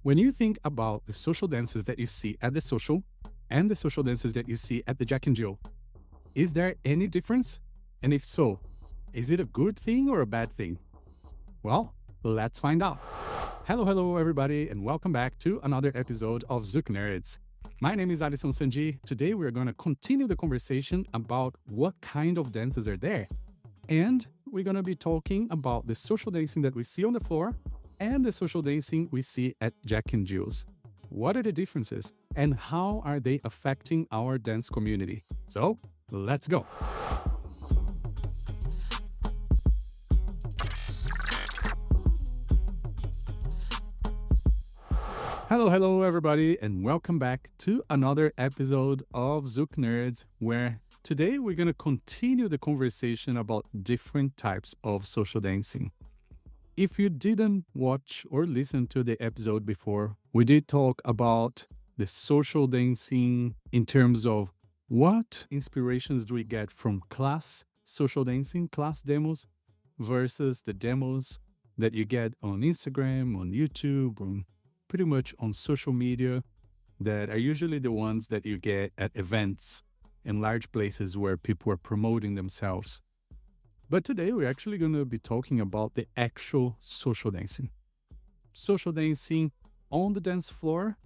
When you think about the social dances that you see at the social and the social dances that you see at the Jack and Jill, is there any difference? And if so, is it a good thing or a bad thing? Well, let's find out. Hello, everybody, and welcome back to another episode of Zouk Nerds. My name is Alisson Sanji. Today, we're going to continue the conversation about what kind of dances are there. And we're going to be talking about the social dancing that we see on the floor and the social dancing we see at Jack and Jill's. What are the differences and how are they affecting our dance community? So, let's go. Hello, everybody, and welcome back to another episode of Zouk Nerds, where today we're going to continue the conversation about different types of social dancing. If you didn't watch or listen to the episode before, we did talk about the social dancing in terms of what inspirations do we get from class social dancing, class demos, versus the demos that you get on Instagram, on YouTube, on pretty much on social media, that are usually the ones that you get at events in large places where people are promoting themselves. But today we're actually going to be talking about the actual social dancing. Social dancing on the dance floor,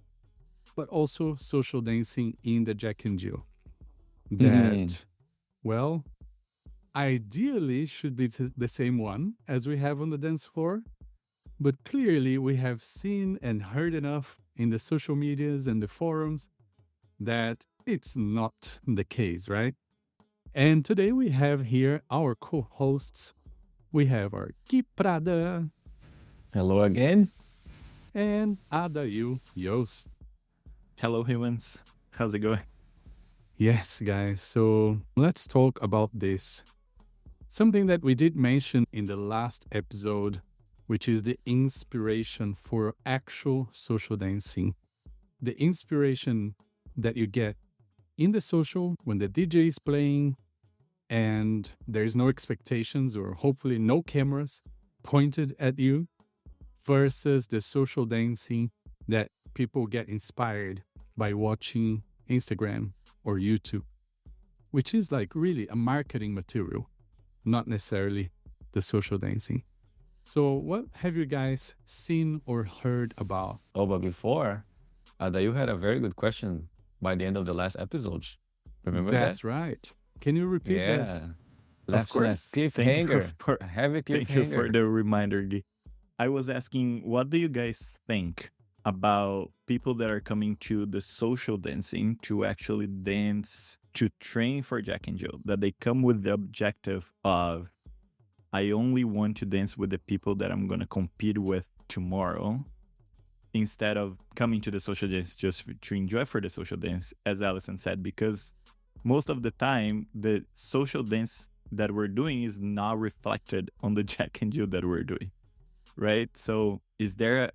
but also social dancing in the Jack and Jill. That, well, ideally should be the same one as we have on the dance floor. But clearly, we have seen and heard enough in the social medias and the forums that it's not the case, right? And today we have here our co-hosts. We have our Gui Prada Hello again. and Adayl Iost. Hello, humans. How's it going? Yes, guys. So let's talk about this. Something that we did mention in the last episode, which is the inspiration for actual social dancing. The inspiration that you get in the social when the DJ is playing and there's no expectations or hopefully no cameras pointed at you, versus the social dancing that people get inspired by watching Instagram or YouTube, which is like really a marketing material, not necessarily the social dancing. So what have you guys seen or heard about? Oh, but before, you had a very good question by the end of the last episode. Remember That's right. Can you repeat that? Yeah. Left on a course. cliffhanger. For, A heavy thank you for cliffhanger. the reminder, Gui. I was asking, what do you guys think about people that are coming to the social dancing to actually dance, to train for Jack and Jill? That they come with the objective of, I only want to dance with the people that I'm going to compete with tomorrow, instead of coming to the social dance just to enjoy for the social dance, as Allison said, because most of the time, the social dance that we're doing is not reflected on the Jack and Jill that we're doing, right? So is there a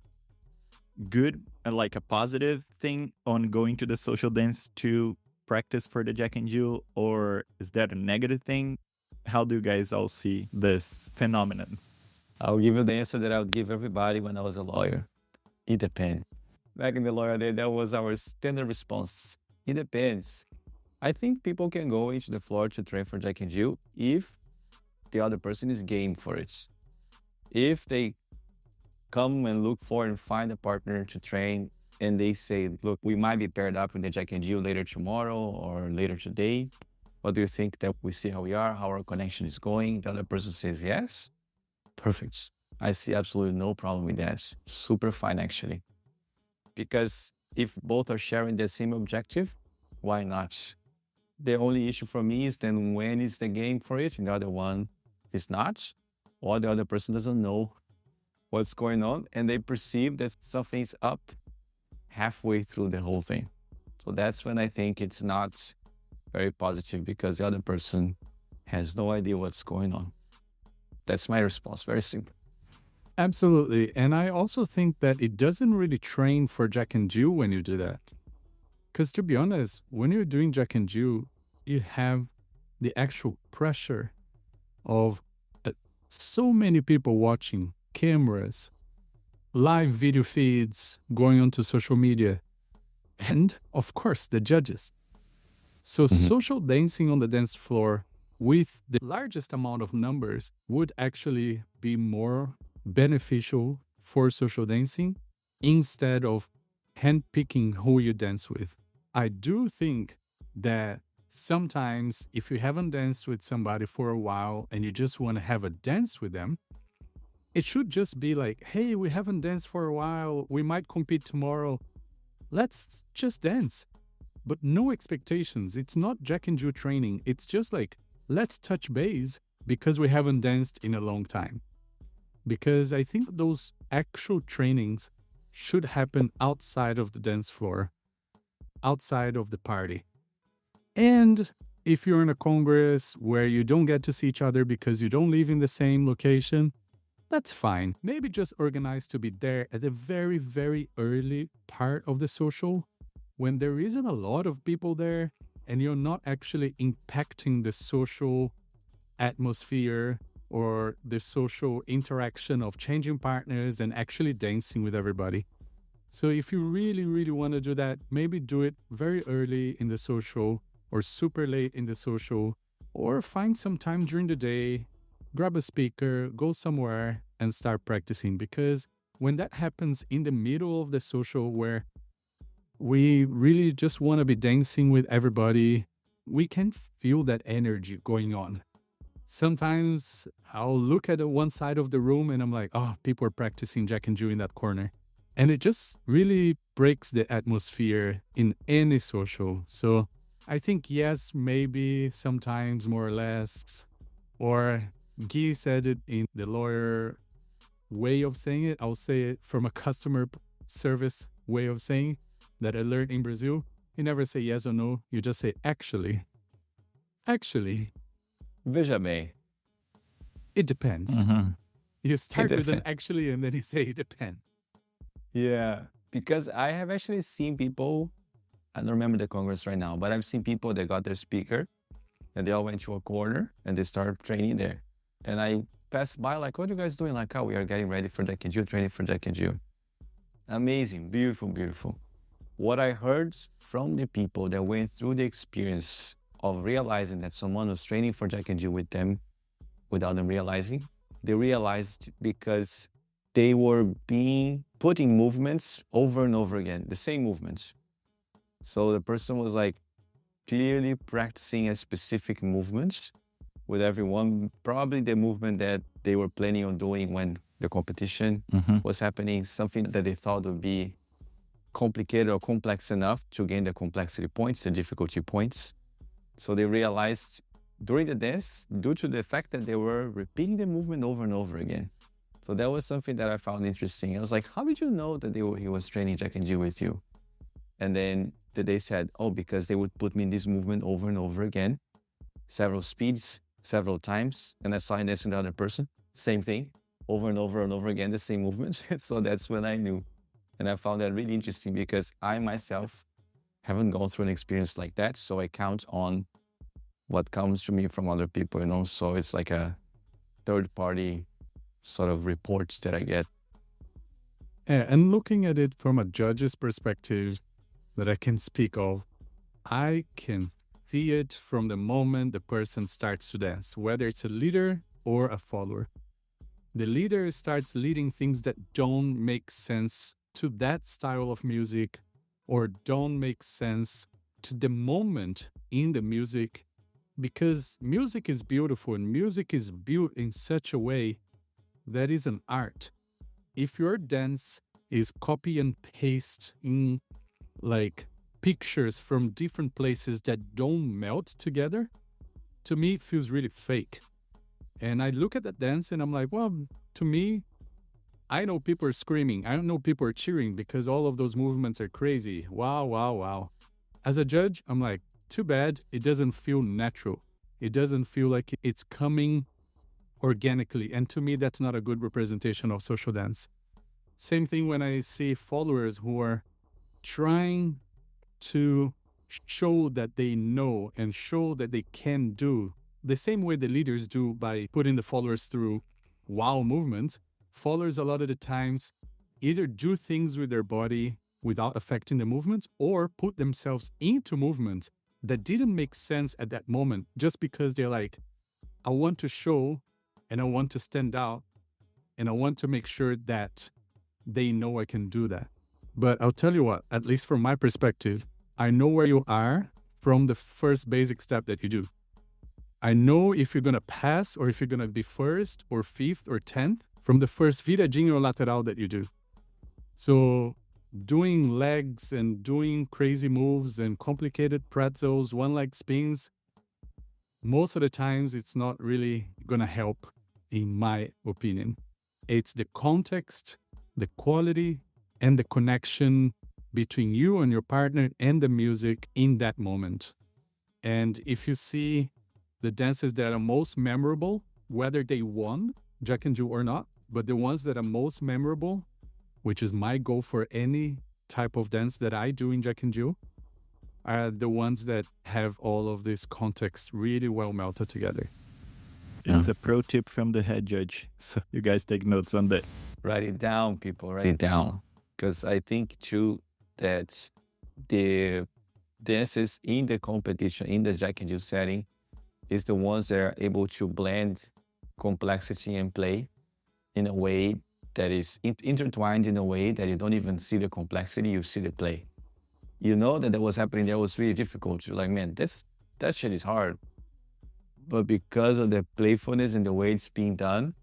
good, like a positive thing on going to the social dance to practice for the Jack and Jill, or is that a negative thing? How do you guys all see this phenomenon? I'll give you the answer that I would give everybody when I was a lawyer. It depends. Back in the lawyer day, that was our standard response. It depends. I think people can go into the floor to train for Jack and Jill if the other person is game for it. If they come and look for and find a partner to train and they say, look, we might be paired up with the Jack and Jill later tomorrow or later today. What do you think? That we see how we are, how our connection is going? The other person says yes. Perfect. I see absolutely no problem with that. Super fine, actually. Because if both are sharing the same objective, why not? The only issue for me is then when is the game for it and the other one is not, or the other person doesn't know what's going on and they perceive that something's up halfway through the whole thing. So that's when I think it's not very positive, because the other person has no idea what's going on. That's my response. Very simple. Absolutely. And I also think that it doesn't really train for Jack and Jill when you do that. Because to be honest, when you're doing Jack and Jill, you have the actual pressure of so many people watching, cameras, live video feeds going onto social media, and of course, the judges. So social dancing on the dance floor with the largest amount of numbers would actually be more beneficial for social dancing instead of handpicking who you dance with. I do think that sometimes if you haven't danced with somebody for a while and you just want to have a dance with them, it should just be like, hey, we haven't danced for a while. We might compete tomorrow. Let's just dance. But no expectations. It's not Jack and Jill training. It's just like, let's touch base because we haven't danced in a long time. Because I think those actual trainings should happen outside of the dance floor, outside of the party. And if you're in a congress where you don't get to see each other because you don't live in the same location, that's fine. Maybe just organize to be there at the very, very early part of the social when there isn't a lot of people there and you're not actually impacting the social atmosphere or the social interaction of changing partners and actually dancing with everybody. So if you really, really want to do that, maybe do it very early in the social or super late in the social, or find some time during the day, grab a speaker, go somewhere and start practicing. Because when that happens in the middle of the social where we really just want to be dancing with everybody, we can feel that energy going on. Sometimes I'll look at one side of the room and I'm like, oh, people are practicing Jack and Jill in that corner. And it just really breaks the atmosphere in any social. So I think, yes, maybe sometimes more or less, or Guy said it in the lawyer way of saying it. I'll say it from a customer service way of saying that I learned in Brazil. You never say yes or no. You just say actually. Actually. Veja bem. It depends. You start It with an depends. actually and then you say it depends. Yeah, because I have actually seen people, I don't remember the Congress right now, but I've seen people that got their speaker and they all went to a corner and they started training there. And I passed by like, what are you guys doing? Like, oh, we are getting ready for Jack and Jill, training for Jack and Jill. Amazing, beautiful, beautiful. What I heard from the people that went through the experience of realizing that someone was training for Jack and Jill with them without them realizing, they realized because they were being put in movements over and over again, the same movements. So the person was like clearly practicing a specific movement with everyone, probably the movement that they were planning on doing when the competition was happening, something that they thought would be complicated or complex enough to gain the complexity points, the difficulty points. So they realized during the dance, due to the fact that they were repeating the movement over and over again. So that was something that I found interesting. I was like, how did you know that he was training Jack and Jill with you? And then they said, oh, because they would put me in this movement over and over again, several speeds, several times. And I saw him dancing with the other person, same thing, over and over and over again, the same movement. So that's when I knew. And I found that really interesting because I myself haven't gone through an experience like that. So I count on what comes to me from other people, you know? So it's like a third party sort of reports that I get. Yeah, and looking at it from a judge's perspective that I can speak of, I can see it from the moment the person starts to dance, whether it's a leader or a follower. The leader starts leading things that don't make sense to that style of music or don't make sense to the moment in the music, because music is beautiful and music is built in such a way that is an art. If your dance is copy and paste in like pictures from different places that don't melt together, to me it feels really fake. And I look at that dance and I'm like, well, to me, I know people are screaming. I don't know people are cheering because all of those movements are crazy. Wow, wow, wow. As a judge, I'm like, too bad it doesn't feel natural. It doesn't feel like it's coming organically. And to me, that's not a good representation of social dance. Same thing when I see followers who are trying to show that they know and show that they can do the same way the leaders do by putting the followers through wow movements. Followers a lot of the times either do things with their body without affecting the movements or put themselves into movements that didn't make sense at that moment just because they're like, I want to show and I want to stand out and I want to make sure that they know I can do that. But I'll tell you what, at least from my perspective, I know where you are from the first basic step that you do. I know if you're going to pass or if you're going to be first or fifth or 10th from the first viradinho or lateral that you do. So doing legs and doing crazy moves and complicated pretzels, one leg spins, most of the times it's not really going to help, in my opinion. It's the context, the quality, and the connection between you and your partner and the music in that moment. And if you see the dances that are most memorable, whether they won Jack and Jill or not, but the ones that are most memorable, which is my goal for any type of dance that I do in Jack and Jill, are the ones that have all of this context really well melted together. It's a pro tip from the head judge. So you guys take notes on that. Write it down, people. Write it down. Because I think, too, that the dances in the competition, in the Jack and Jill setting, is the ones that are able to blend complexity and play in a way that is intertwined in a way that you don't even see the complexity, you see the play. You know that was happening there was really difficult. You're like, man, that shit is hard. But because of the playfulness and the way it's being done,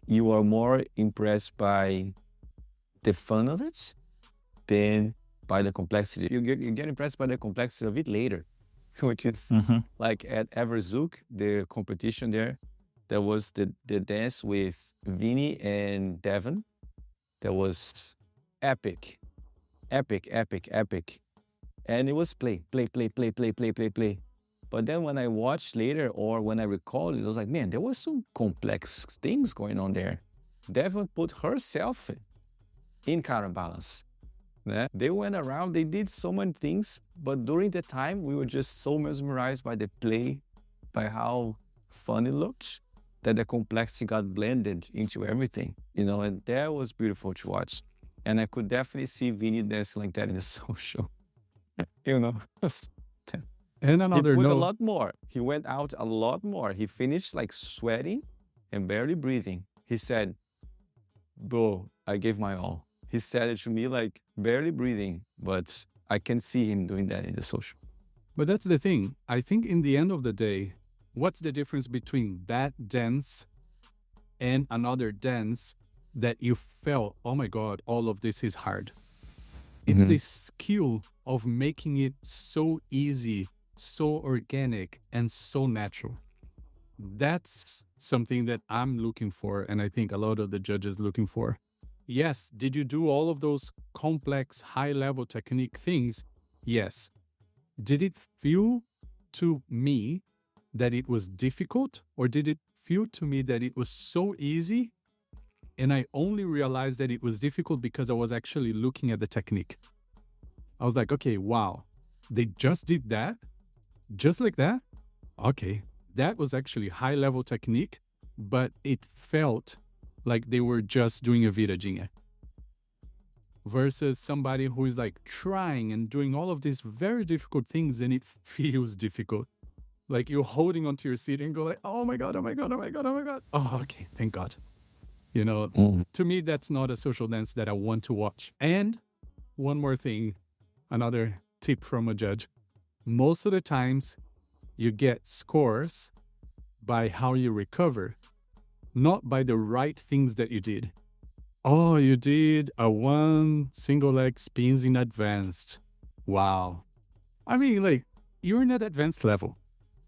you are more impressed by the fun of it than by the complexity. You get impressed by the complexity of it later, which is like at Adayl Zouk, the competition there was the dance with Vinny and Devon. That was epic. And it was play. But then when I watched later or when I recalled it, I was like, man, there was some complex things going on there. Devon put herself in counterbalance. Yeah? They went around, they did so many things, but during the time, we were just so mesmerized by the play, by how fun it looked, that the complexity got blended into everything, and that was beautiful to watch. And I could definitely see Vinny dancing like that in the social, And another he put note, a lot more. He went out a lot more. He finished like sweating and barely breathing. He said, bro, I gave my all. He said it to me like barely breathing, but I can see him doing that in the social. but that's the thing. I think in the end of the day, what's the difference between that dance and another dance that you felt, oh my God, all of this is hard? It's the skill of making it so easy, so organic, and so natural. That's something that I'm looking for, and I think a lot of the judges looking for. Yes, did you do all of those complex, high-level technique things? Yes. Did it feel to me that it was difficult, or did it feel to me that it was so easy and I only realized that it was difficult because I was actually looking at the technique? I was like, okay, wow, they just did that? Just like that? Okay, that was actually high-level technique, but it felt like they were just doing a viradinha. Versus somebody who is like trying and doing all of these very difficult things and it feels difficult. Like you're holding onto your seat and go like, oh my God, oh my God, oh my God, oh my God. Oh, okay, thank God. To me, that's not a social dance that I want to watch. And one more thing, another tip from a judge. Most of the times you get scores by how you recover, not by the right things that you did. Oh, you did a 1 single leg spins in advanced. Wow. I mean, like, you're in that advanced level.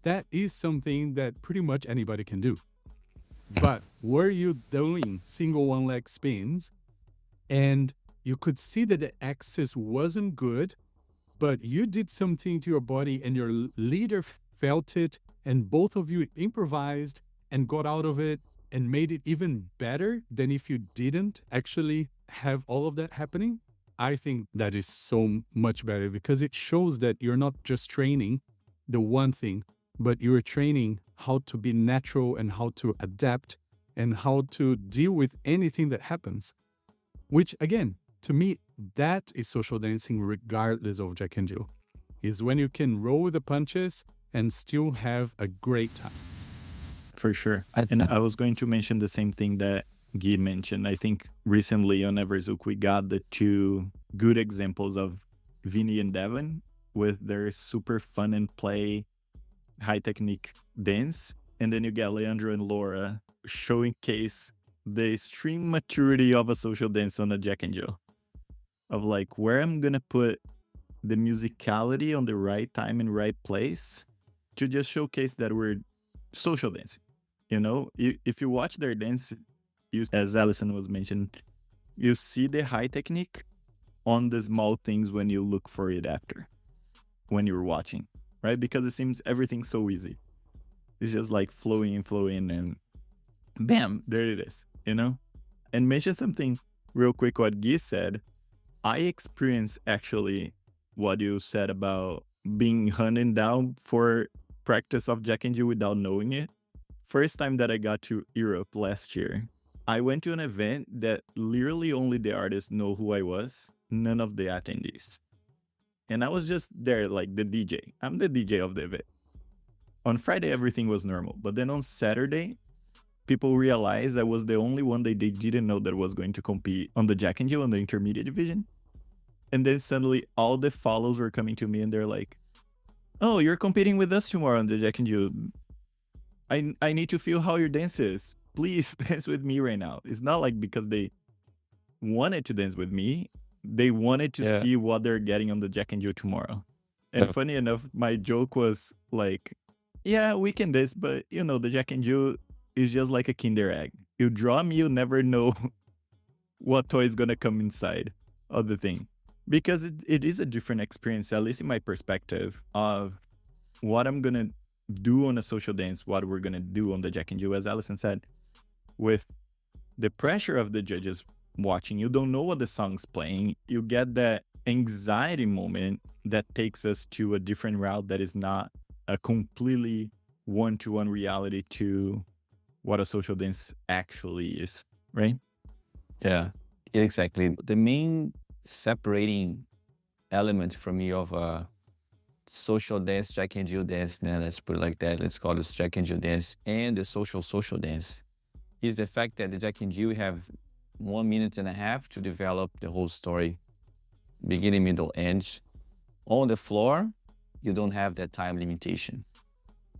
That is something that pretty much anybody can do. But were you doing single 1 leg spins and you could see that the axis wasn't good, but you did something to your body and your leader felt it and both of you improvised and got out of it and made it even better than if you didn't actually have all of that happening? I think that is so much better because it shows that you're not just training the one thing, but you're training how to be natural and how to adapt and how to deal with anything that happens. which again, to me, that is social dancing regardless of Jack and Jill, is when you can roll with the punches and still have a great time. For sure. And I was going to mention the same thing that Guy mentioned. I think recently on Zouk, we got the two good examples of Vinny and Devin with their super fun and play high technique dance. And then you get Leandro and Laura showcase the extreme maturity of a social dance on a Jack and Jill. Of like where I'm going to put the musicality on the right time and right place to just showcase that we're social dancing. You know, if you watch their dance, as Alison was mentioning, you see the high technique on the small things when you look for it after, when you're watching, right? Because it seems everything's so easy. It's just like flowing and bam, there it is, you know? And mention something real quick what Guy said. I experienced actually what you said about being hunted down for practice of Jack and Jill without knowing it. First time that I got to Europe last year, I went to an event that literally only the artists know who I was, none of the attendees. And I was just there like the DJ. I'm the DJ of the event. On Friday, everything was normal. But then on Saturday, people realized I was the only one that they didn't know that was going to compete on the Jack and Jill on the intermediate division. And then suddenly all the follows were coming to me and they're like, oh, you're competing with us tomorrow on the Jack and Jill. I need to feel how your dance is. Please dance with me right now. It's not like because they wanted to dance with me. They wanted to see what they're getting on the Jack and Jill tomorrow. And funny enough, my joke was like, yeah, we can dance, but you know, the Jack and Jill is just like a Kinder egg. You draw me, you never know what toy is going to come inside of the thing. Because it is a different experience, at least in my perspective, of what I'm going to do on a social dance, what we're going to do on the Jack and Jill. As Alison said, with the pressure of the judges watching, you don't know what the song's playing. You get that anxiety moment that takes us to a different route that is not a completely one-to-one reality to what a social dance actually is, right? Yeah, exactly. The main separating element for me of a social dance, Jack and Jill dance, now let's put it like that, let's call this Jack and Jill dance, and the social dance, is the fact that the Jack and Jill have 1.5 minutes to develop the whole story, beginning, middle, end. On the floor, you don't have that time limitation.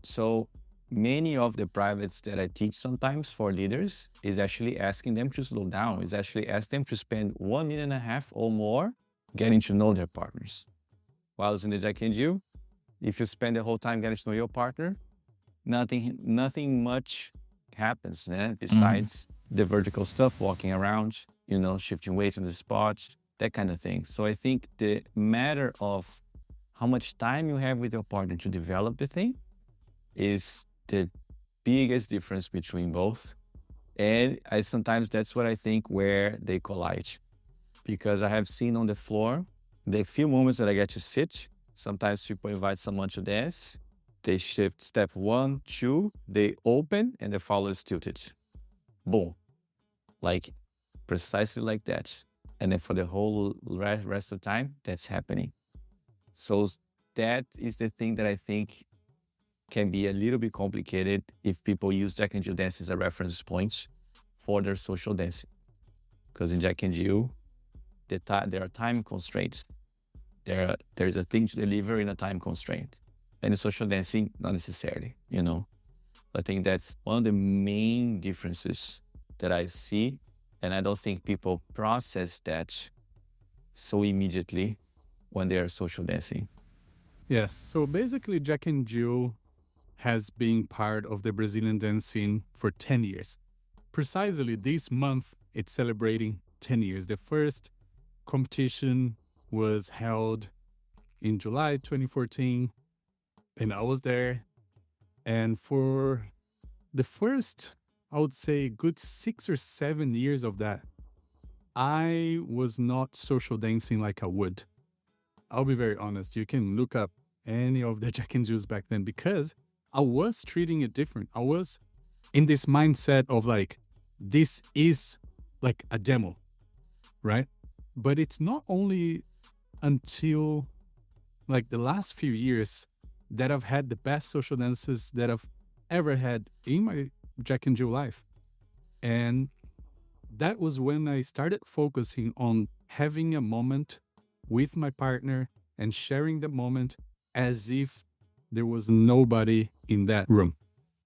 So many of the privates that I teach sometimes for leaders is actually asking them to slow down, is actually ask them to spend 1.5 minutes or more getting to know their partners. Whilst in the Jack and Jill, if you spend the whole time getting to know your partner, nothing much happens, besides the vertical stuff, walking around, you know, shifting weight on the spot, that kind of thing. So I think the matter of how much time you have with your partner to develop the thing is the biggest difference between both. And sometimes that's what I think where they collide. Because I have seen on the floor, the few moments that I get to sit, sometimes people invite someone to dance, they shift step 1, 2, they open and the follow is tilted. Boom. Like precisely like that. And then for the whole rest of the time, that's happening. So that is the thing that I think can be a little bit complicated if people use Jack and Jill dance as a reference point for their social dancing. Because in Jack and Jill, there are time constraints. There's a thing to deliver in a time constraint. And in social dancing, not necessarily, you know. I think that's one of the main differences that I see. And I don't think people process that so immediately when they are social dancing. Yes. So basically, Jack and Jill has been part of the Brazilian dance scene for 10 years. Precisely this month, it's celebrating 10 years. The first competition was held in July 2014, and I was there. And for the first, I would say, good 6 or 7 years of that, I was not social dancing like I would. I'll be very honest. You can look up any of the Jack and Jills back then because I was treating it different. I was in this mindset of like, this is like a demo. right? But it's not only until like the last few years that I've had the best social dances that I've ever had in my Jack and Jill life. And that was when I started focusing on having a moment with my partner and sharing the moment as if there was nobody in that room,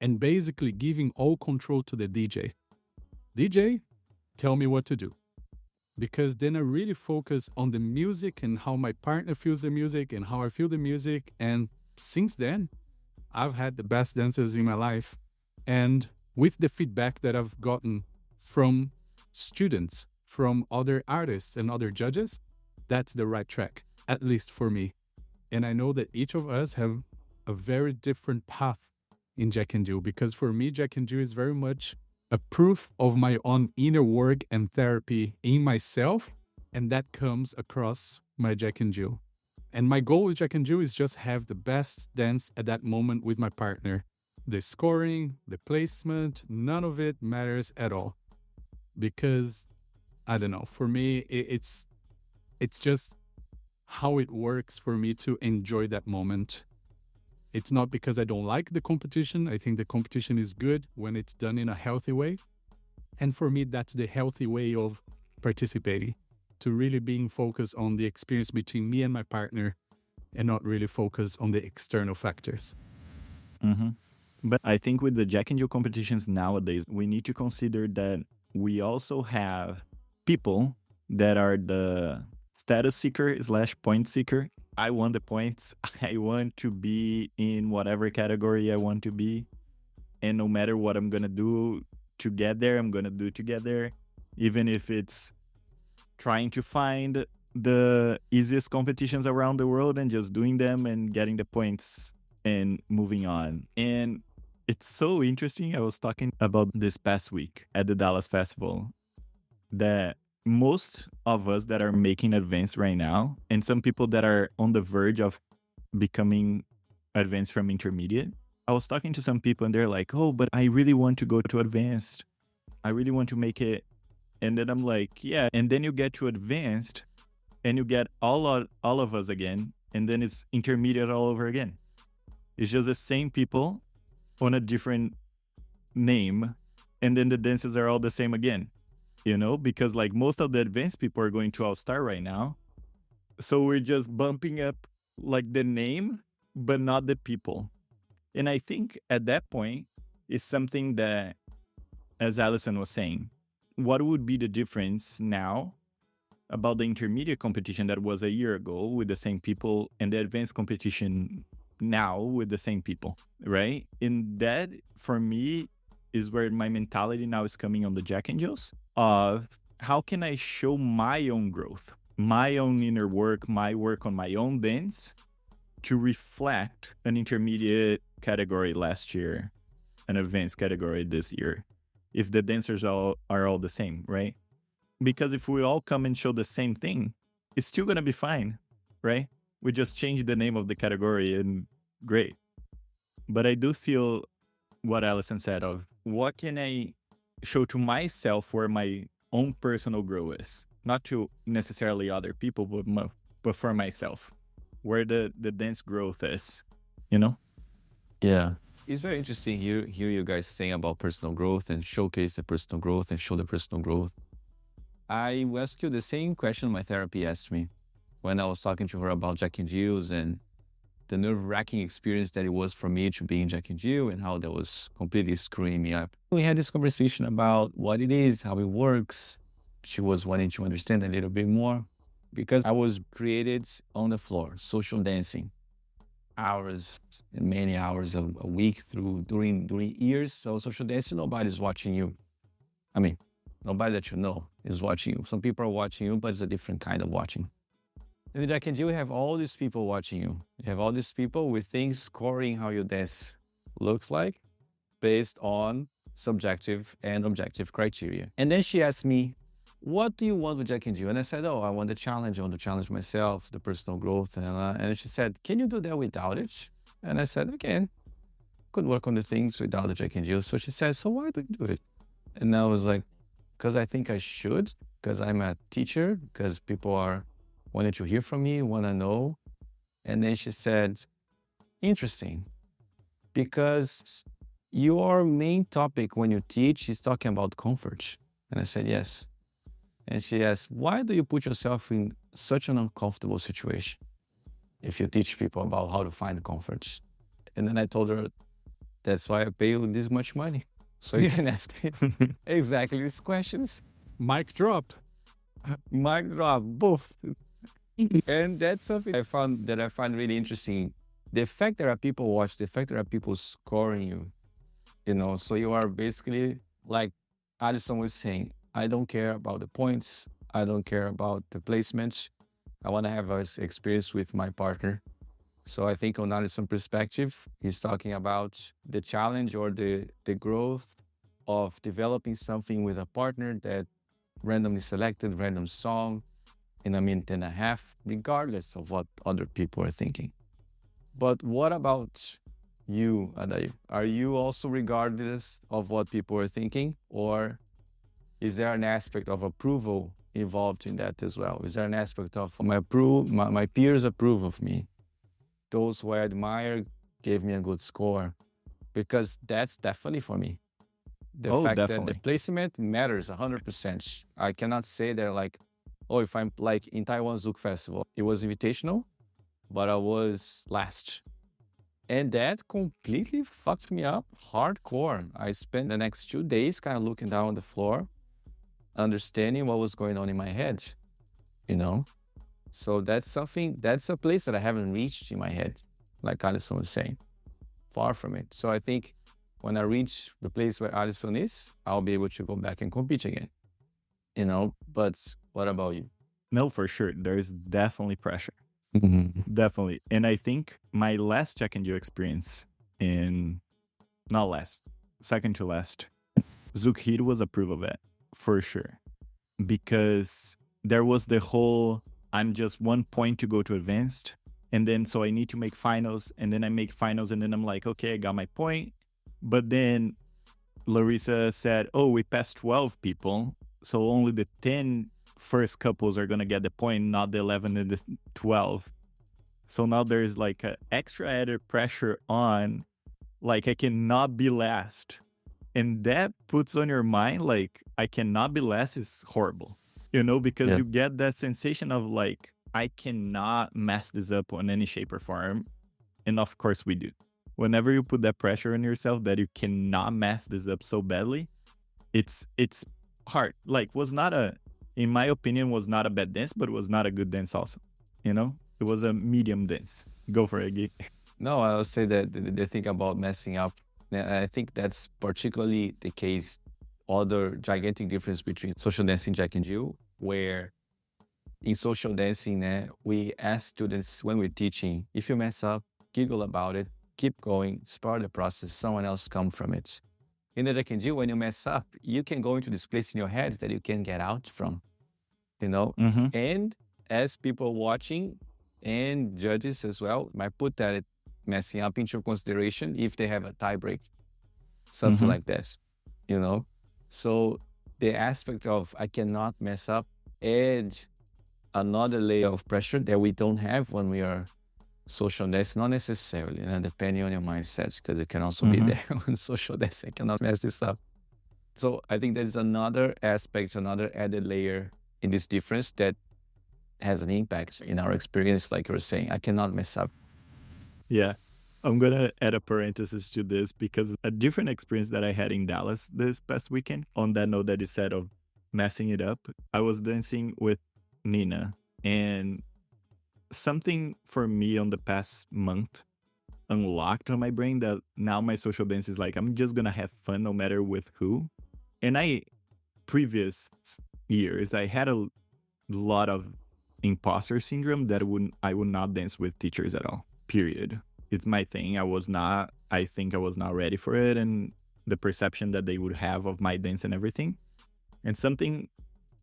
and basically giving all control to the DJ. DJ, tell me what to do. Because then I really focus on the music and how my partner feels the music and how I feel the music. And since then, I've had the best dancers in my life. And with the feedback that I've gotten from students, from other artists and other judges, that's the right track, at least for me. And I know that each of us have a very different path in Jack and Jill, because for me, Jack and Jill is very much a proof of my own inner work and therapy in myself, and that comes across my Jack and Jill. And my goal with Jack and Jill is just have the best dance at that moment with my partner. The scoring, the placement, none of it matters at all. Because I don't know, for me, it's just how it works for me to enjoy that moment. It's not because I don't like the competition. I think the competition is good when it's done in a healthy way. And for me, that's the healthy way of participating, to really being focused on the experience between me and my partner and not really focus on the external factors. Mm-hmm. But I think with the Jack and Jill competitions nowadays, we need to consider that we also have people that are the status seeker / point seeker. I want the points. I want to be in whatever category I want to be. And no matter what I'm going to do to get there, I'm going to do to get there. Even if it's trying to find the easiest competitions around the world and just doing them and getting the points and moving on. And it's so interesting. I was talking about this past week at the Dallas Festival that most of us that are making advanced right now, and some people that are on the verge of becoming advanced from intermediate, I was talking to some people and they're like, oh, but I really want to go to advanced. I really want to make it. And then I'm like, yeah. And then you get to advanced and you get all of us again. And then it's intermediate all over again. It's just the same people on a different name. And then the dances are all the same again. You know, because like most of the advanced people are going to All-Star right now. So we're just bumping up like the name, but not the people. And I think at that point, it's something that, as Allison was saying, what would be the difference now about the intermediate competition that was a year ago with the same people and the advanced competition now with the same people, right? And that, for me, is where my mentality now is coming on the Jack and Jills of how can I show my own growth, my own inner work, my work on my own dance to reflect an intermediate category last year, an advanced category this year, if the dancers are all the same, right? Because if we all come and show the same thing, it's still going to be fine, right? We just change the name of the category and great. But I do feel what Allison said of what can I show to myself where my own personal growth is, not to necessarily other people, but for myself, where the dance growth is, you know? Yeah. It's very interesting hear you guys saying about personal growth and showcase the personal growth and show the personal growth. I asked you the same question my therapist asked me when I was talking to her about Jack and Jill's and the nerve-wracking experience that it was for me to be in Jack and Jill and how that was completely screwing me up. We had this conversation about what it is, how it works. She was wanting to understand a little bit more because I was created on the floor, social dancing, hours and many hours a week during years. So social dancing, nobody's watching you. I mean, nobody that you know is watching you. Some people are watching you, but it's a different kind of watching. In the Jack and Jill, you have all these people watching you. You have all these people with things scoring how your dance looks like based on subjective and objective criteria. And then she asked me, what do you want with Jack and Jill? And I said, oh, I want the challenge. I want to challenge myself, the personal growth. And she said, can you do that without it? And I said, I can. Could work on the things without the Jack and Jill. So she said, so why do you do it? And I was like, because I think I should. because I'm a teacher, because people are wanting to hear from me, want to know. And then she said, interesting, because your main topic when you teach is talking about comfort. And I said, yes. And she asked, why do you put yourself in such an uncomfortable situation if you teach people about how to find comfort? And then I told her, that's why I pay you this much money. So you can ask me exactly these questions. Mic drop. Mic drop, both. And that's something I find really interesting. The fact there are people watching, the fact there are people scoring you, so you are basically, like Alison was saying, I don't care about the points. I don't care about the placements. I want to have an experience with my partner. So I think on Alison's perspective, he's talking about the challenge or the growth of developing something with a partner that randomly selected, random song in a minute and a half, regardless of what other people are thinking. But what about you, Adayl? Are you also regardless of what people are thinking? Or is there an aspect of approval involved in that as well? Is there an aspect of my peers approve of me? Those who I admire gave me a good score? Because that's definitely for me. The fact that the placement matters 100%. I cannot say that like, if I'm like in Taiwan Zouk Festival, it was invitational, but I was last. And that completely fucked me up hardcore. I spent the next 2 days kind of looking down on the floor, understanding what was going on in my head, So that's a place that I haven't reached in my head, like Alison was saying, far from it. So I think when I reach the place where Alison is, I'll be able to go back and compete again, But what about you? No, for sure. There's definitely pressure. Mm-hmm. Definitely. And I think my last Jack and Jill experience second to last, Zouk Hit was a proof of it, for sure. Because there was the whole, I'm just 1 point to go to advanced. And then, so I need to make finals. And then I make finals. And then I'm like, okay, I got my point. But then Larissa said, we passed 12 people. So only the 10 first couples are going to get the point, not the 11 and the 12. So now there's like an extra added pressure on, like, I cannot be last. And that puts on your mind, like, I cannot be last is horrible, because you get that sensation of like, I cannot mess this up on any shape or form. And of course we do. Whenever you put that pressure on yourself that you cannot mess this up so badly, it's hard. Like, in my opinion, was not a bad dance, but it was not a good dance also. It was a medium dance. Go for it, Gui. No, I would say that the thing about messing up, I think that's particularly the case, other gigantic difference between social dancing Jack and Jill, where in social dancing, we ask students when we're teaching, if you mess up, giggle about it, keep going, it's part of the process, someone else come from it. In the Jack and Jill, when you mess up, you can go into this place in your head that you can get out from, Mm-hmm. And as people watching and judges as well, might put that messing up into consideration if they have a tie break, something like this, So the aspect of I cannot mess up adds another layer of pressure that we don't have when we are social dancing, not necessarily, depending on your mindset, because it can also be there on social dancing. I cannot mess this up. So I think there's another aspect, another added layer in this difference that has an impact in our experience, like you were saying. I cannot mess up. Yeah. I'm going to add a parenthesis to this because a different experience that I had in Dallas this past weekend, on that note that you said of messing it up, I was dancing with Nina, and something for me on the past month unlocked on my brain that now my social dance is like, I'm just going to have fun no matter with who. And previous years, I had a lot of imposter syndrome that I would not dance with teachers at all, period. It's my thing. I think I was not ready for it, and the perception that they would have of my dance and everything. And something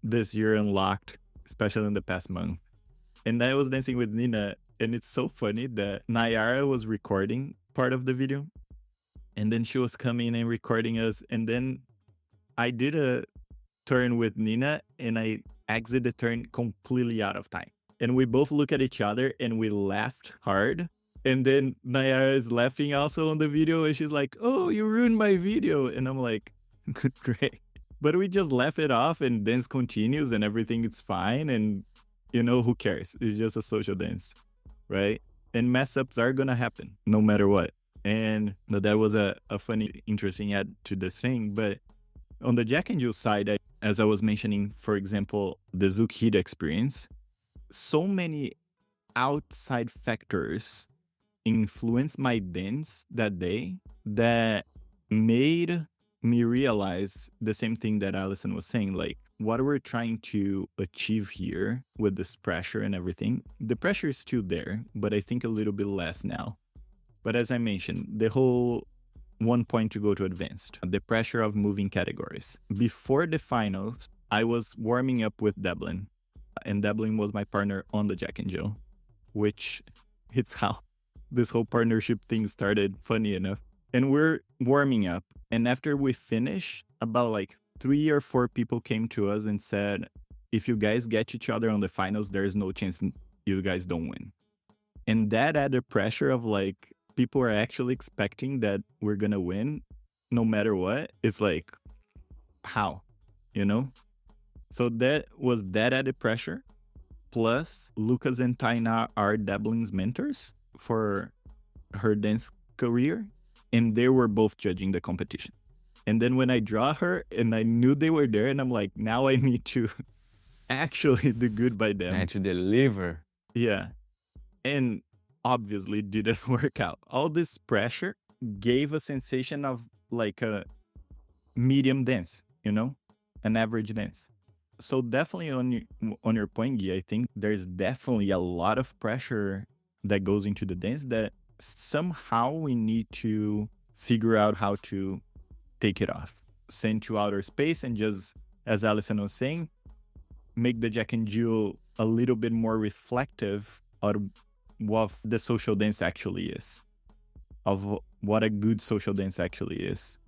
this year unlocked, especially in the past month. And I was dancing with Nina, and it's so funny that Nayara was recording part of the video, and then she was coming and recording us, and then I did turn with Nina and I exit the turn completely out of time. And we both look at each other and we laughed hard. And then Nayara is laughing also on the video and she's like, oh, you ruined my video. And I'm like, great. But we just laugh it off and dance continues and everything is fine. And, who cares? It's just a social dance, right? And mess ups are going to happen no matter what. And that was a funny, interesting add to this thing. But on the Jack and Jill side, as I was mentioning, for example, the Zouk Heat experience, so many outside factors influenced my dance that day that made me realize the same thing that Allison was saying, like what we're trying to achieve here with this pressure and everything. The pressure is still there, but I think a little bit less now. But as I mentioned, the whole 1 point to go to advanced, the pressure of moving categories. Before the finals, I was warming up with Devlin, and Devlin was my partner on the Jack and Jill, which it's how this whole partnership thing started, funny enough. And we're warming up. And after we finish, about like 3 or 4 people came to us and said, if you guys get each other on the finals, there's no chance you guys don't win. And that added pressure of like, people are actually expecting that we're going to win no matter what. It's like, how? So that was that added pressure. Plus, Lucas and Taina are Devlin's mentors for her dance career. And they were both judging the competition. And then when I draw her and I knew they were there, and I'm like, now I need to actually do good by them. And to deliver. Yeah. And obviously didn't work out. All this pressure gave a sensation of like a medium dance, an average dance. So definitely on your point, Gui, I think there's definitely a lot of pressure that goes into the dance that somehow we need to figure out how to take it off, send to outer space, and just, as Allison was saying, make the Jack and Jill a little bit more reflective of what the social dance actually is, of what a good social dance actually is,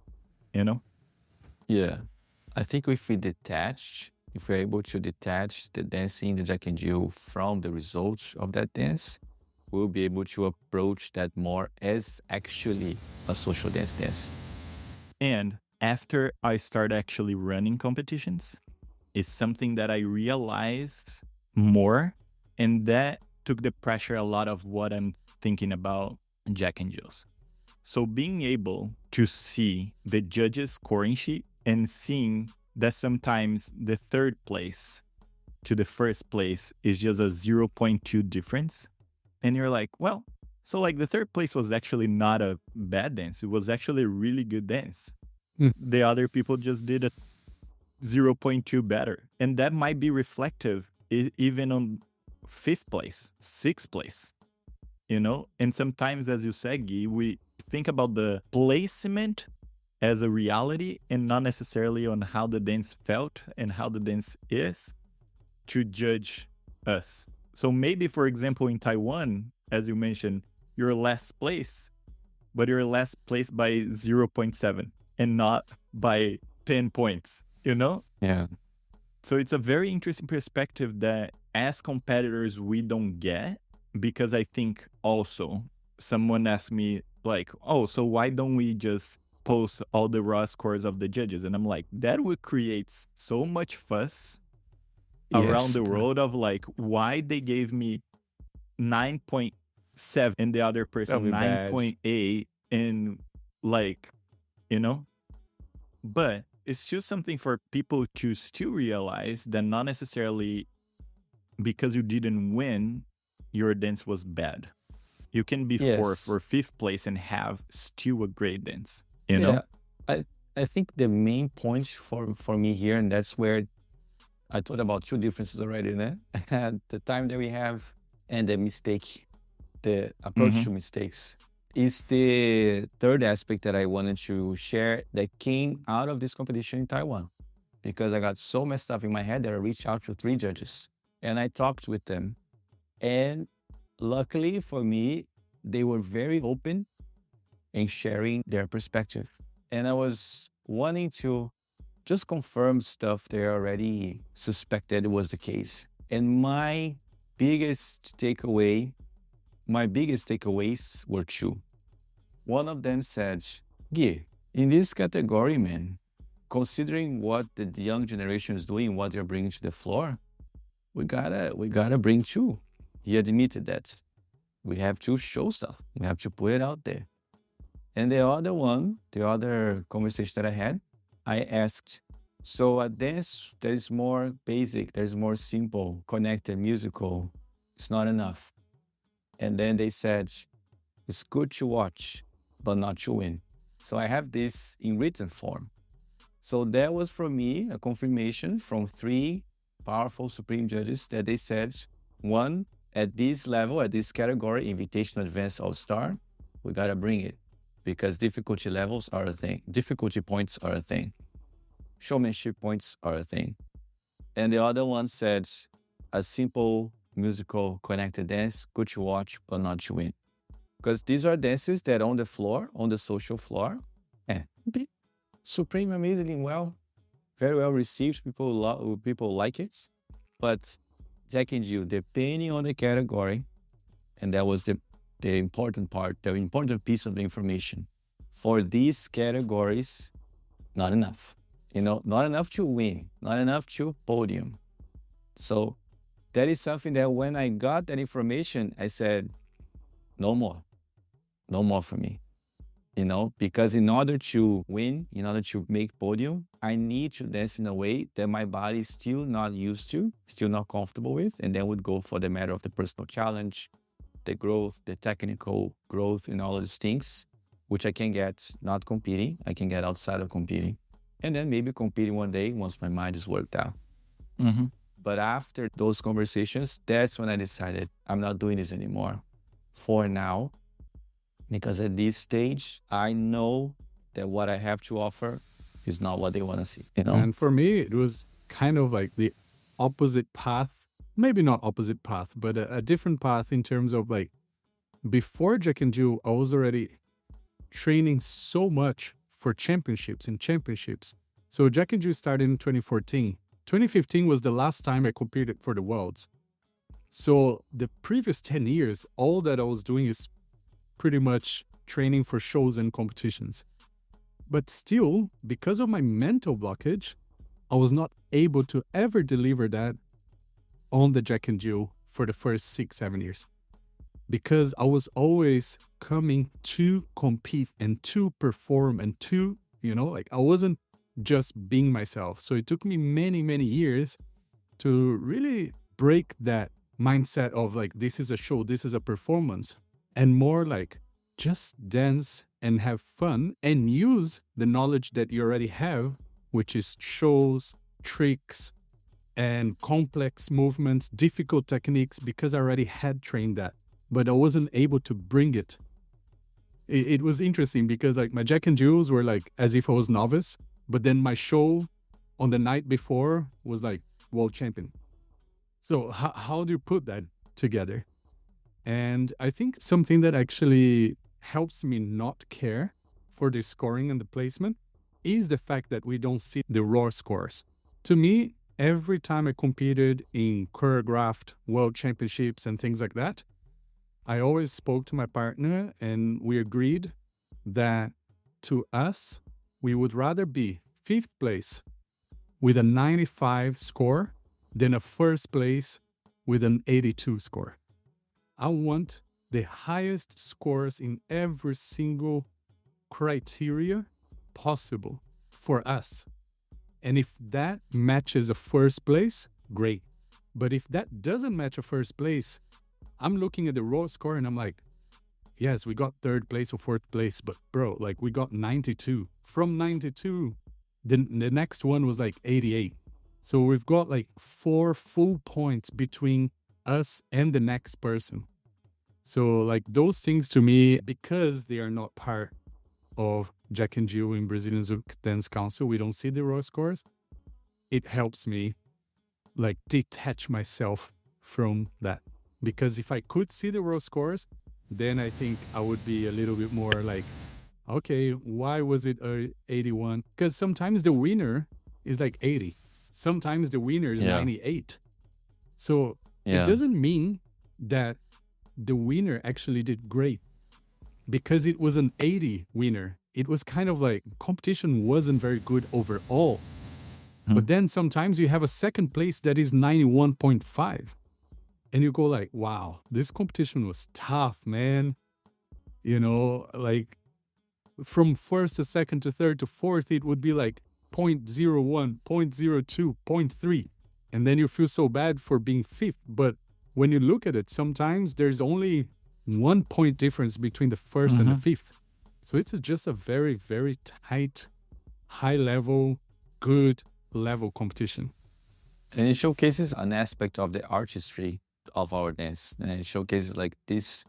Yeah. I think if we're able to detach the dancing, the Jack and Jill from the results of that dance, we'll be able to approach that more as actually a social dance. And after I start actually running competitions, it's something that I realized more, and that took the pressure a lot of what I'm thinking about Jack and Jill's. So being able to see the judges' scoring sheet and seeing that sometimes the third place to the first place is just a 0.2 difference. And you're like, well, so like the third place was actually not a bad dance. It was actually a really good dance. The other people just did a 0.2 better. And that might be reflective even on 5th place, 6th place, And sometimes, as you said, Gui, we think about the placement as a reality and not necessarily on how the dance felt and how the dance is to judge us. So maybe, for example, in Taiwan, as you mentioned, you're last place, but you're last place by 0.7 and not by 10 points, Yeah. So it's a very interesting perspective that as competitors, we don't get, because I think also someone asked me like, oh, so why don't we just post all the raw scores of the judges? And I'm like, that would create so much fuss around the world of like, why they gave me 9.7 and the other person 9.8 and like, but it's still something for people to still realize that not necessarily because you didn't win, your dance was bad. You can be 4th or 5th place and have still a great dance, Yeah. I think the main point for me here, and that's where I thought about 2 differences already, the time that we have and the mistake, the approach to mistakes, is the third aspect that I wanted to share that came out of this competition in Taiwan. Because I got so messed up in my head that I reached out to 3 judges and I talked with them. And luckily for me, they were very open in sharing their perspective. And I was wanting to just confirm stuff they already suspected was the case. And biggest takeaway, my biggest takeaways were two. One of them said, Gui, in this category, man, considering what the young generation is doing, what they're bringing to the floor, we gotta bring two. He admitted that we have to show stuff. We have to put it out there. And the other conversation that I had, I asked, so a dance that is more basic, there's more simple, connected, musical, it's not enough. And then they said, it's good to watch, but not to win. So I have this in written form. So that was for me a confirmation from three powerful Supreme judges that they said, one, at this level, at this category, Invitational Advanced All-Star, we gotta bring it because difficulty levels are a thing. Difficulty points are a thing. Showmanship points are a thing. And the other one said, a simple musical connected dance, good to watch, but not to win. Because these are dances that on the floor, on the social floor, Supreme amazingly well, very well received. People like it. But Zach and Jill, depending on the category, and that was the important part, the important piece of the information. For these categories, not enough. Not enough to win, not enough to podium. So that is something that when I got that information, I said, no more for me. Because in order to win, in order to make podium, I need to dance in a way that my body is still not used to, still not comfortable with, and then would go for the matter of the personal challenge, the growth, the technical growth, and all of these things, which I can get not competing, I can get outside of competing, and then maybe competing one day once my mind is worked out. Mm-hmm. But after those conversations, that's when I decided I'm not doing this anymore for now. Because at this stage, I know that what I have to offer is not what they want to see. And for me, it was kind of like the opposite path. Maybe not opposite path, but a different path in terms of like, before Jack and Jill, I was already training so much for championships. So Jack and Jill started in 2014. 2015 was the last time I competed for the Worlds. So the previous 10 years, all that I was doing is pretty much training for shows and competitions. But still, because of my mental blockage, I was not able to ever deliver that on the Jack and Jill for the first 6-7 years. Because I was always coming to compete and to perform and to, I wasn't just being myself. So it took me many, many years to really break that mindset of like, this is a show, this is a performance. And more like just dance and have fun and use the knowledge that you already have, which is shows, tricks, and complex movements, difficult techniques, because I already had trained that. But I wasn't able to bring it. It was interesting because like my Jack and Jills were like as if I was novice, but then my show on the night before was like world champion. So how do you put that together? And I think something that actually helps me not care for the scoring and the placement is the fact that we don't see the raw scores. To me, every time I competed in choreographed world championships and things like that, I always spoke to my partner and we agreed that to us, we would rather be 5th place with a 95 score than a 1st place with an 82 score. I want the highest scores in every single criteria possible for us. And if that matches a 1st place, great. But if that doesn't match a 1st place, I'm looking at the raw score and I'm like, yes, we got 3rd place or 4th place, but bro, like we got 92. From 92, the next one was like 88. So we've got like 4 full points between us and the next person. So like those things to me, because they are not part of Jack and Jill in Brazilian Zouk Dance Council, we don't see the raw scores. It helps me like detach myself from that. Because if I could see the raw scores, then I think I would be a little bit more like, okay, why was it 81? Because sometimes the winner is like 80. Sometimes the winner is Yeah. 98. So it Yeah. doesn't mean that the winner actually did great because it was an 80 winner. It was kind of like competition wasn't very good overall. But then sometimes you have a second place that is 91.5. And you go like, wow, this competition was tough, man. You know, like from first to second to third to fourth, it would be like 0.01, 0.02, 0.3. And then you feel so bad for being fifth. But when you look at it, sometimes there's only 1 point difference between the first and the fifth. So it's just a very, very tight, high level, good level competition. And it showcases an aspect of the artistry of our dance. And it showcases like these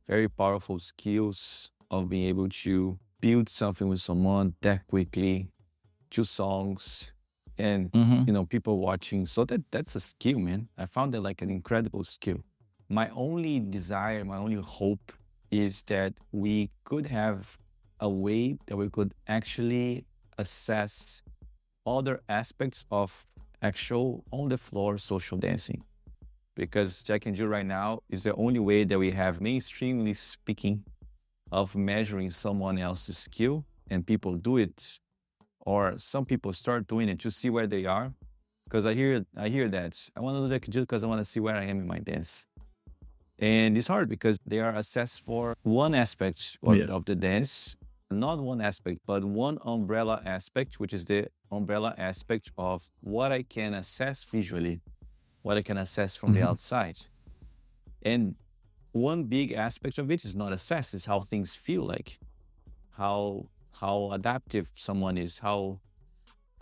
very powerful skills of being able to build something with someone that quickly, 2 songs, and you know, people watching. So that's a skill, man. I found that like an incredible skill. My only desire, my only hope is that we could have a way that we could actually assess other aspects of actual on the floor social dancing. Because Jack and Jill right now is the only way that we have, mainstreamly speaking, of measuring someone else's skill, and people do it, or some people start doing it to see where they are. Because I hear that I want to do Jack and Jill because I want to see where I am in my dance. And it's hard because they are assessed for one aspect of the dance, not one aspect, but one umbrella aspect, which is the umbrella aspect of what I can assess visually, what I can assess from the outside. And one big aspect of it is not assessed, is how things feel like, how adaptive someone is, how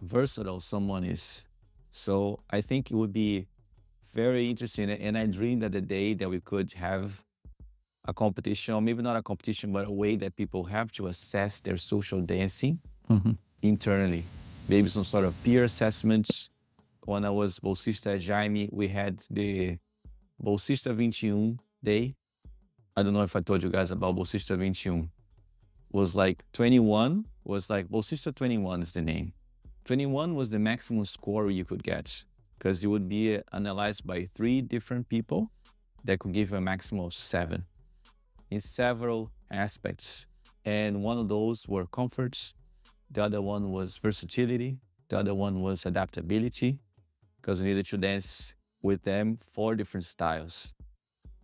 versatile someone is. So I think it would be very interesting. And I dream that the day that we could have a competition, or maybe not a competition, but a way that people have to assess their social dancing internally. Maybe some sort of peer assessments. When I was bolsista at Jaime, we had the Bolsista 21 day. I don't know if I told you guys about Bolsista 21. Was like 21, was like Bolsista 21 is the name. 21 was the maximum score you could get because it would be analyzed by 3 different people that could give you a maximum of 7 in several aspects. And one of those were comforts. The other one was versatility. The other one was adaptability, because we needed to dance with them 4 different styles.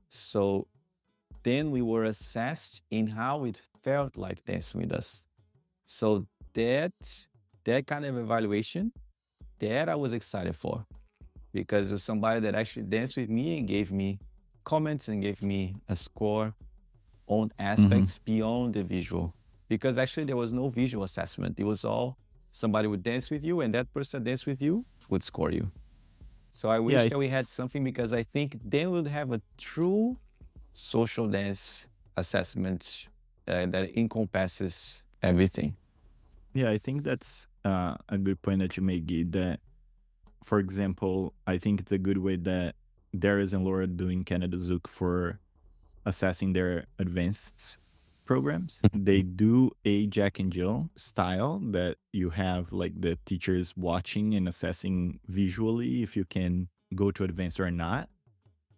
So then we were assessed in how it felt like dancing with us. So that kind of evaluation, that I was excited for, because it was somebody that actually danced with me and gave me comments and gave me a score on aspects beyond the visual. Because actually there was no visual assessment. It was all somebody would dance with you, and that person that danced with you would score you. So I wish that we had something, because I think then we'd have a true social dance assessment that encompasses everything. Yeah, I think that's a good point that you made, Guy, that, for example, I think it's a good way that Darius and Laura doing Canada Zouk for assessing their advanced programs. They do a Jack and Jill style that you have like the teachers watching and assessing visually if you can go to advanced or not.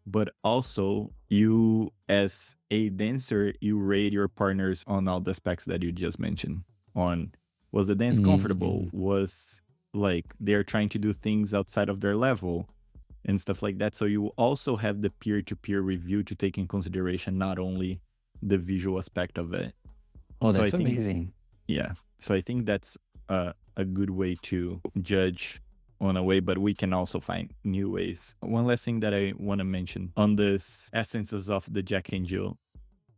But also you, as a dancer, you rate your partners on all the specs that you just mentioned. On, was the dance comfortable? Was like they're trying to do things outside of their level and stuff like that. So you also have the peer-to-peer review to take in consideration, not only the visual aspect of it. Oh, So that's I think, amazing. yeah. So I think that's a good way to judge on a way, but we can also find new ways. One last thing that I want to mention on this essences of the Jack and Jill,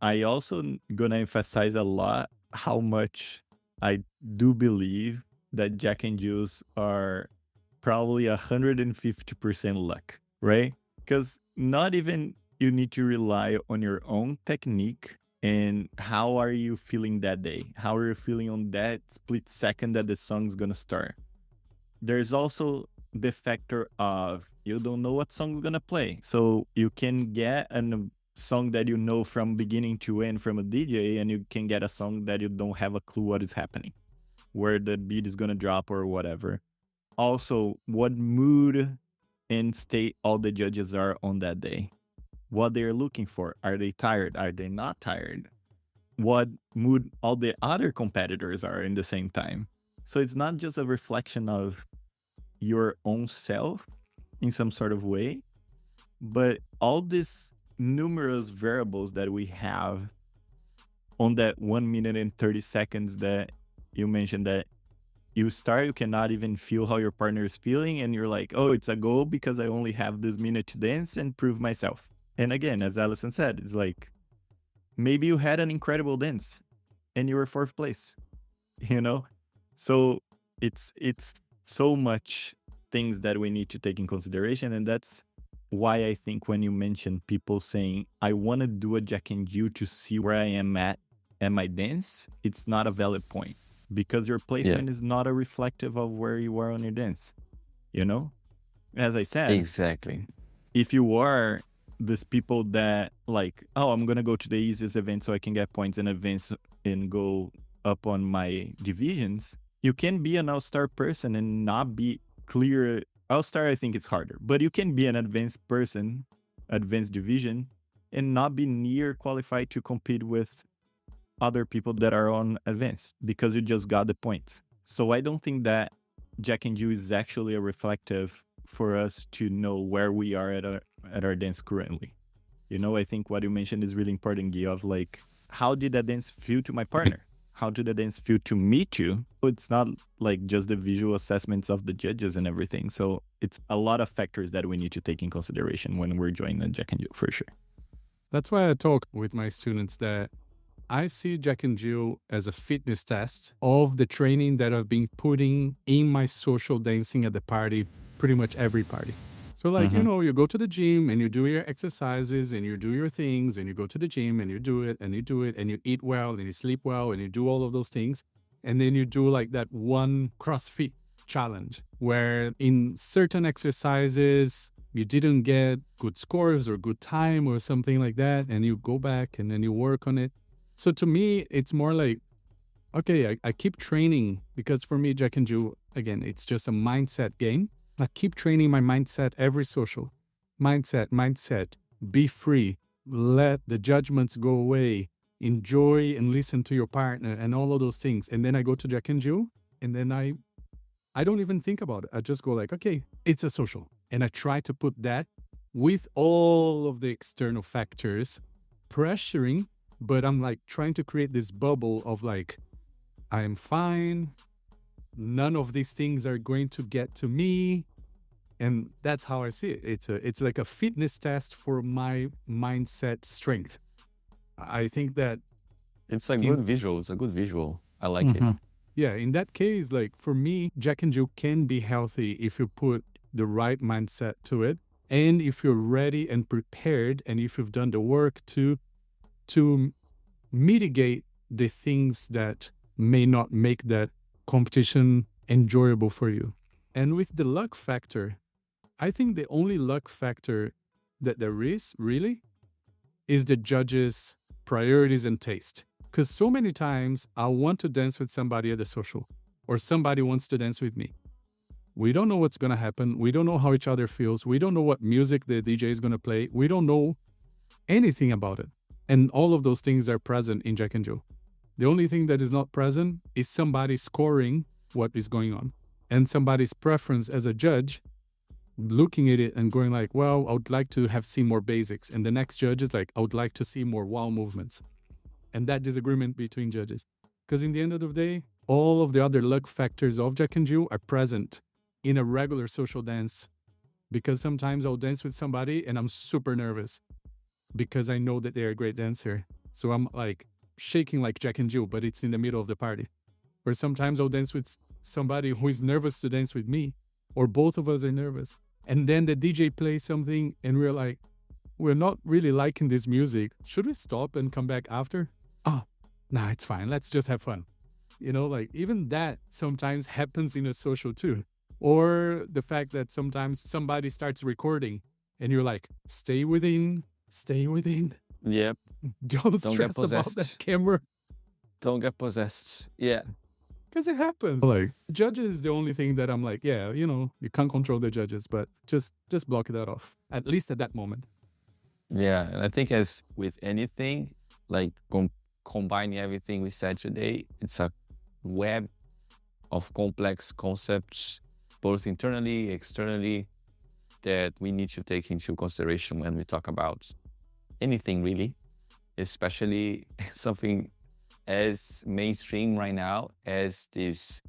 I also gonna emphasize a lot how much I do believe that Jack and Jills are probably 150% luck, right? Because not even you need to rely on your own technique and how are you feeling that day? How are you feeling on that split second that the song's gonna start? There's also the factor of you don't know what song is gonna play. So you can get a song that you know from beginning to end from a DJ, and you can get a song that you don't have a clue what is happening, where the beat is gonna drop or whatever. also what mood and state all the judges are on that day. What they're looking for. Are they tired? Are they not tired? What mood all the other competitors are in the same time. So it's not just a reflection of your own self in some sort of way, but all these numerous variables that we have on that 1 minute and 30 seconds that you mentioned, that you start, you cannot even feel how your partner is feeling, and you're like, oh, it's a goal because I only have this minute to dance and prove myself. And again, as Allison said, it's like, maybe you had an incredible dance and you were fourth place, you know? So it's so much things that we need to take in consideration. And that's why I think when you mention people saying, I want to do a Jack and Jill to see where I am at my dance, it's not a valid point, because your placement is not a reflective of where you are on your dance, you know? As I said, Exactly. if you are these people that like, oh, I'm going to go to the easiest event so I can get points in advance and go up on my divisions, you can be an all-star person and not be clear. All-star, I think it's harder, but you can be an advanced person, advanced division, and not be near qualified to compete with other people that are on advanced because you just got the points. So I don't think that Jack and Jill is actually a reflective for us to know where we are at our dance currently. You know, I think what you mentioned is really important, Gui, of like, how did that dance feel to my partner? How did the dance feel to me too? It's not like just the visual assessments of the judges and everything. So it's a lot of factors that we need to take in consideration when we're joining the Jack and Jill, for sure. That's why I talk with my students that I see Jack and Jill as a fitness test of the training that I've been putting in my social dancing at the party, pretty much every party. So like, you know, you go to the gym and you do your exercises and you do your things, and you go to the gym and you do it and you do it and you eat well and you sleep well and you do all of those things. And then you do like that one CrossFit challenge where in certain exercises, you didn't get good scores or good time or something like that. And you go back and then you work on it. So to me, it's more like, okay, I keep training, because for me, Jack and Jill, again, it's just a mindset game. I keep training my mindset every social. Mindset, be free, let the judgments go away, enjoy and listen to your partner and all of those things. And then I go to Jack and Jill, and then I don't even think about it. I just go like, okay, it's a social. And I try to put that with all of the external factors pressuring, but I'm like trying to create this bubble of like, I am fine. None of these things are going to get to me. And that's how I see it. It's like a fitness test for my mindset strength. I think that It's a good visual. It's a good visual. I like it. yeah, in that case, like for me, Jack and Jill can be healthy if you put the right mindset to it, and if you're ready and prepared, and if you've done the work to mitigate the things that may not make that competition enjoyable for you. And with the luck factor, I think the only luck factor that there is really is the judges' priorities and taste. Because so many times I want to dance with somebody at the social, or somebody wants to dance with me. We don't know what's going to happen. We don't know how each other feels. We don't know what music the DJ is going to play. We don't know anything about it. And all of those things are present in Jack and Jill. The only thing that is not present is somebody scoring what is going on, and somebody's preference as a judge looking at it and going like, well, I would like to have seen more basics. And the next judge is like, I would like to see more wow movements. And that disagreement between judges. Because in the end of the day, all of the other luck factors of Jack and Jill are present in a regular social dance. Because sometimes I'll dance with somebody and I'm super nervous because I know that they're a great dancer. So I'm like shaking like Jack and Jill, but it's in the middle of the party. Or sometimes I'll dance with somebody who is nervous to dance with me, or both of us are nervous. And then the DJ plays something and we're like, we're not really liking this music. Should we stop and come back after? Oh, nah, it's fine. Let's just have fun. You know, like even that sometimes happens in a social too. Or the fact that sometimes somebody starts recording and you're like, stay within. Yep. Don't Don't stress get about that possessed. camera. Don't get possessed. Yeah. Because it happens. Like, judges is the only thing that I'm like, yeah, you can't control the judges, but just block that off, at least at that moment. Yeah, and I think as with anything, like combining everything we said today, it's a web of complex concepts, both internally, externally, that we need to take into consideration when we talk about anything really, especially something as mainstream right now as this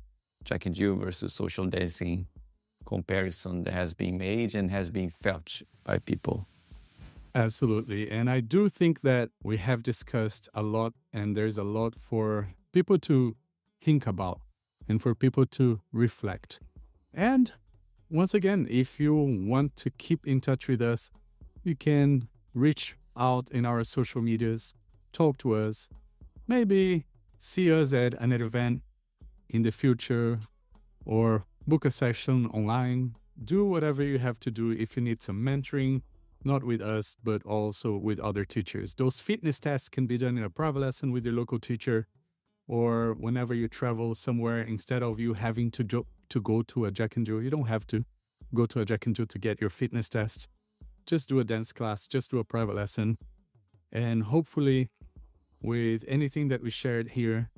Jack and Jill versus social dancing comparison that has been made and has been felt by people. Absolutely. And I do think that we have discussed a lot, and there's a lot for people to think about and for people to reflect. And once again, if you want to keep in touch with us, you can reach out in our social medias, talk to us, maybe see us at an event in the future, or book a session online. Do whatever you have to do if you need some mentoring, not with us, but also with other teachers. Those fitness tests can be done in a private lesson with your local teacher, or whenever you travel somewhere, instead of you having to go to a Jack and Jill, you don't have to go to a Jack and Jill to get your fitness test. Just do a dance class, just do a private lesson. And hopefully, with anything that we shared here,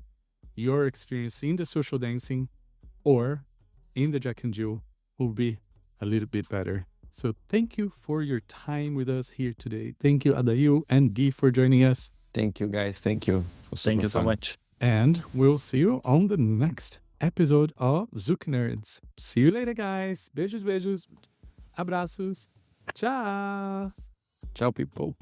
your experience in the social dancing or in the Jack and Jill will be a little bit better. So thank you for your time with us here today. Thank you, Adayl and Gui, for joining us. Thank you, guys. Thank you. Thank you so much. And we'll see you on the next episode of Zouk Nerds. See you later, guys. Beijos, beijos. Abraços. Tchau. Ciao, people.